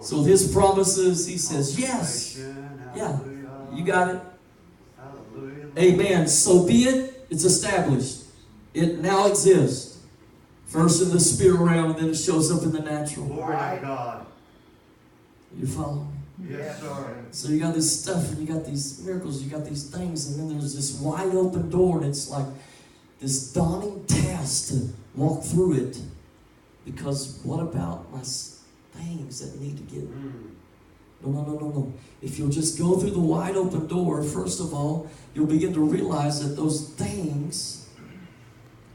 So His promises, He says, yes. Yeah, you got it. Amen. So be it. It's established. It now exists. First in the spirit realm, and then it shows up in the natural. Glory to God. You follow me? Yes, sir. So you got this stuff, and you got these miracles, you got these things, and then there's this wide open door, and it's like this daunting task to walk through it. Because what about my things that need to get... No. If you'll just go through the wide open door, first of all, you'll begin to realize that those things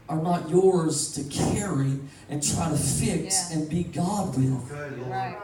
are not yours to carry and try to fix and be God with. Right.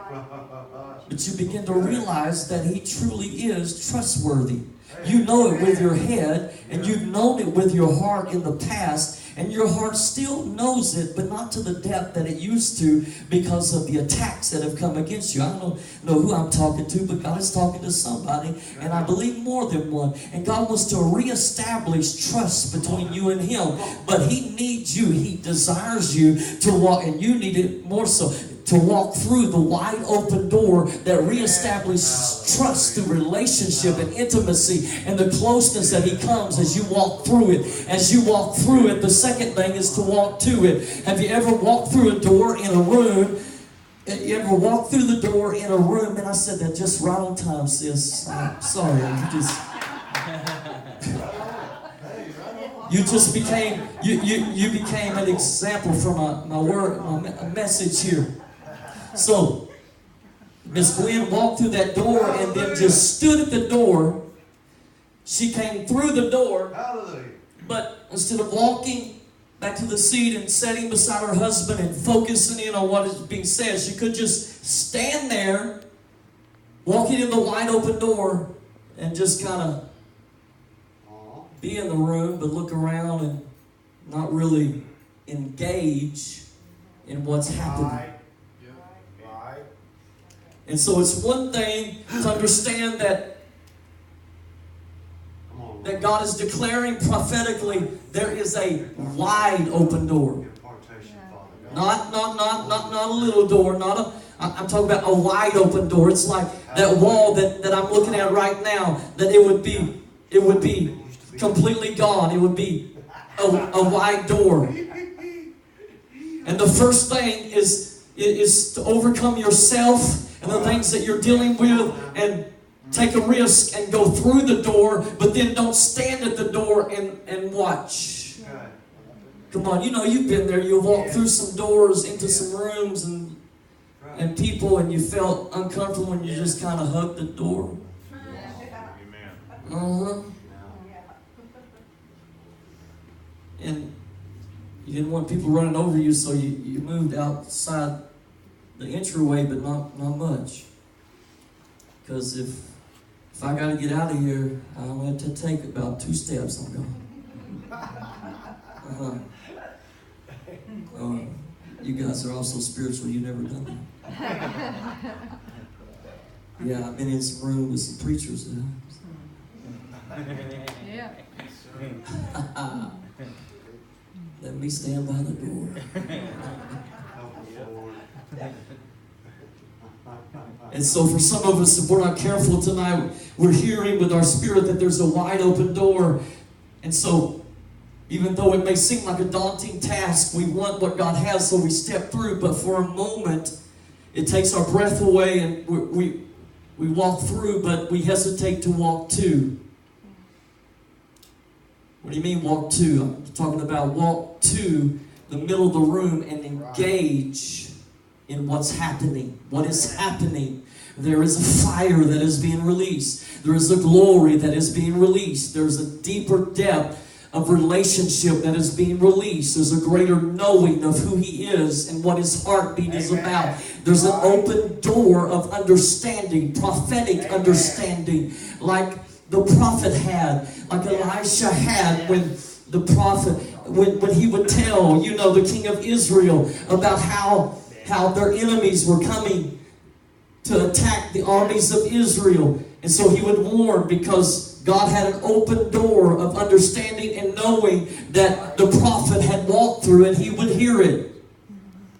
But you begin to realize that He truly is trustworthy. You know it with your head, and you've known it with your heart in the past, and your heart still knows it, but not to the depth that it used to because of the attacks that have come against you. I don't know who I'm talking to, but God is talking to somebody, and I believe more than one. And God wants to reestablish trust between you and Him, but He needs you. He desires you to walk, and you need it more so, to walk through the wide open door that reestablishes trust through relationship and intimacy and the closeness that He comes as you walk through it. As you walk through it, the second thing is to walk to it. Have you ever walked through a door in a room? You ever walked through the door in a room? And I said that just right on time, sis. Sorry, you just became you became an example for my message here. So, Miss Gwen walked through that door and then just stood at the door. She came through the door, but instead of walking back to the seat and sitting beside her husband and focusing in on what is being said, she could just stand there, walking in the wide open door, and just kind of be in the room, but look around and not really engage in what's happening. And so it's one thing to understand that God is declaring prophetically there is a wide open door. Not a little door, I'm talking about a wide open door. It's like that wall that I'm looking at right now, that it would be completely gone. It would be a wide door. And the first thing is to overcome yourself and the things that you're dealing with, and take a risk and go through the door, but then don't stand at the door and watch. Come on, you know you've been there. You walked through some doors into some rooms and people, and you felt uncomfortable when you just kind of hugged the door. And you didn't want people running over you, so you moved outside the entryway, but not much. Because if I got to get out of here, I only have to take about 2 steps. I'm gone. You guys are also spiritual. You've never done that. Yeah, I've been in some room with some preachers. Yeah. Let me stand by the door. And so for some of us, if we're not careful tonight, we're hearing with our spirit that there's a wide open door. And so even though it may seem like a daunting task, we want what God has, so we step through. But for a moment, it takes our breath away, and we walk through, but we hesitate to walk to. What do you mean walk to? I'm talking about walk to the middle of the room and engage in what's happening. What is happening? There is a fire that is being released. There is a glory that is being released. There's a deeper depth of relationship that is being released. There's a greater knowing of who He is and what His heartbeat is about. There's an open door of understanding, prophetic understanding, like the prophet had, like Elisha had when the prophet, when he would tell, the king of Israel about how their enemies were coming to attack the armies of Israel. And so he would warn, because God had an open door of understanding and knowing that the prophet had walked through, and he would hear it.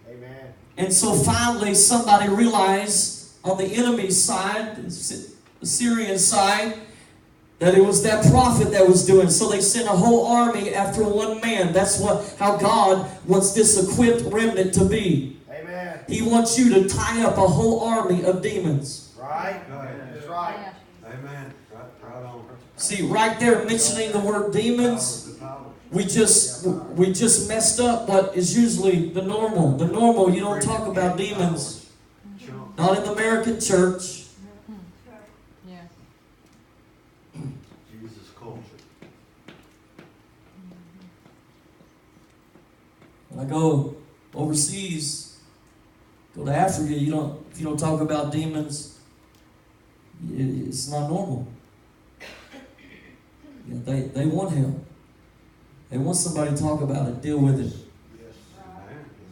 Amen. And so finally somebody realized on the enemy's side, the Syrian side, that it was that prophet that was doing. So they sent a whole army after one man. That's how God wants this equipped remnant to be. Amen. He wants you to tie up a whole army of demons. Right. That's right. Amen. Right on. See, right there mentioning the word demons, we just messed up what is usually the normal. The normal, you don't talk about demons. Not in the American church. Jesus culture. When I go overseas, go to Africa, if you don't talk about demons, it's not normal. Yeah, they want help. They want somebody to talk about it, deal with it. Yes.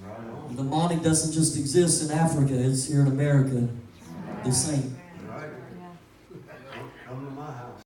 Right on. The demonic doesn't just exist in Africa, it's here in America the same.